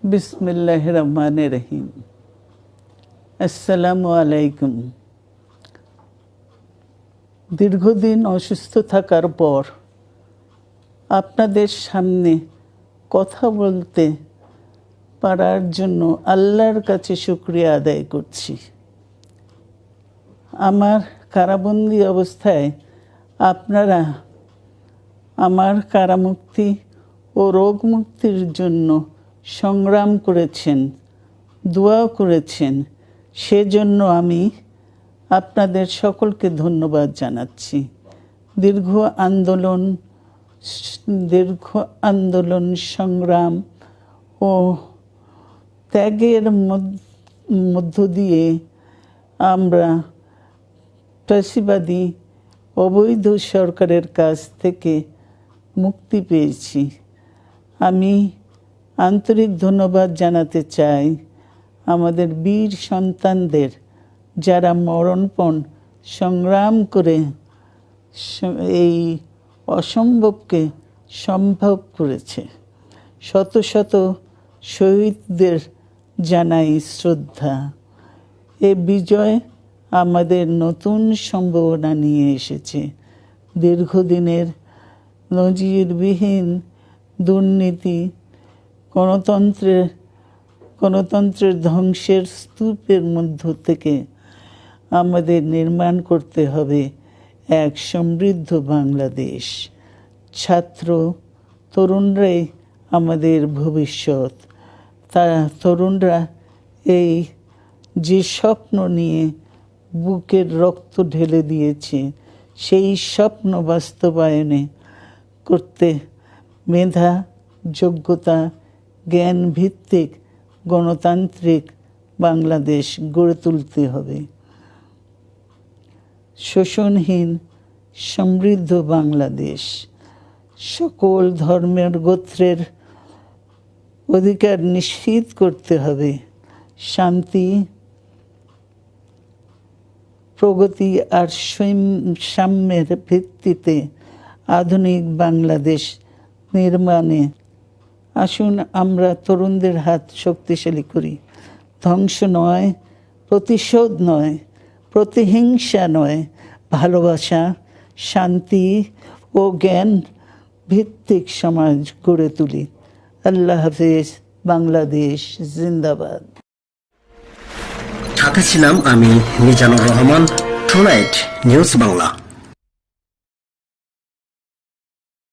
বিসমিল্লাহির রহমানির রহিম। আসসালামু আলাইকুম। দীর্ঘদিন অসুস্থ থাকার পর আপনাদের সামনে কথা বলতে পারার জন্য আল্লাহর কাছে শুকরিয়া আদায় করছি। আমার কারাবন্দী অবস্থায় আপনারা আমার কারামুক্তি ও রোগ মুক্তির জন্য সংগ্রাম করেছেন, দোয়া করেছেন। সেজন্য আমি আপনাদের সকলকে ধন্যবাদ জানাচ্ছি। দীর্ঘ আন্দোলন সংগ্রাম ও ত্যাগের মধ্য দিয়ে আমরা ফ্যাসিবাদী অবৈধ সরকারের কাছ থেকে মুক্তি পেয়েছি। আমি আন্তরিক ধন্যবাদ জানাতে চাই আমাদের বীর সন্তানদের, যারা মরণপণ সংগ্রাম করে এই অসম্ভবকে সম্ভব করেছে। শত শত শহীদদের জানাই শ্রদ্ধা। এ বিজয় আমাদের নতুন সম্ভাবনা নিয়ে এসেছে। দীর্ঘদিনের নজিরবিহীন দুর্নীতি, গণতন্ত্রের ধ্বংসের স্তূপের মধ্য থেকে আমাদের নির্মাণ করতে হবে এক সমৃদ্ধ বাংলাদেশ। ছাত্র তরুণরাই আমাদের ভবিষ্যৎ। তরুণরা এই যে স্বপ্ন নিয়ে বুকের রক্ত ঢেলে দিয়েছে, সেই স্বপ্ন বাস্তবায়নে করতে মেধা, যোগ্যতা, জ্ঞান ভিত্তিক গণতান্ত্রিক বাংলাদেশ গড়ে তুলতে হবে। শোষণহীন সমৃদ্ধ বাংলাদেশ। সকল ধর্মের গোত্রের অধিকার নিশ্চিত করতে হবে। শান্তি, প্রগতি আর সাম্যের ভিত্তিতে আধুনিক বাংলাদেশ নির্মাণে আসুন আমরা তরুণদের হাত শক্তিশালী করি। ধ্বংস নয়, প্রতিশোধ নয়, প্রতিহিংসা নয়, ভালোবাসা, শান্তি ও জ্ঞান ভিত্তিক সমাজ গড়ে তুলি। আল্লাহ হাফেজ। বাংলাদেশ জিন্দাবাদ। সাথে ছিলাম আমি মিজানুর রহমান। Tonight news Bangla.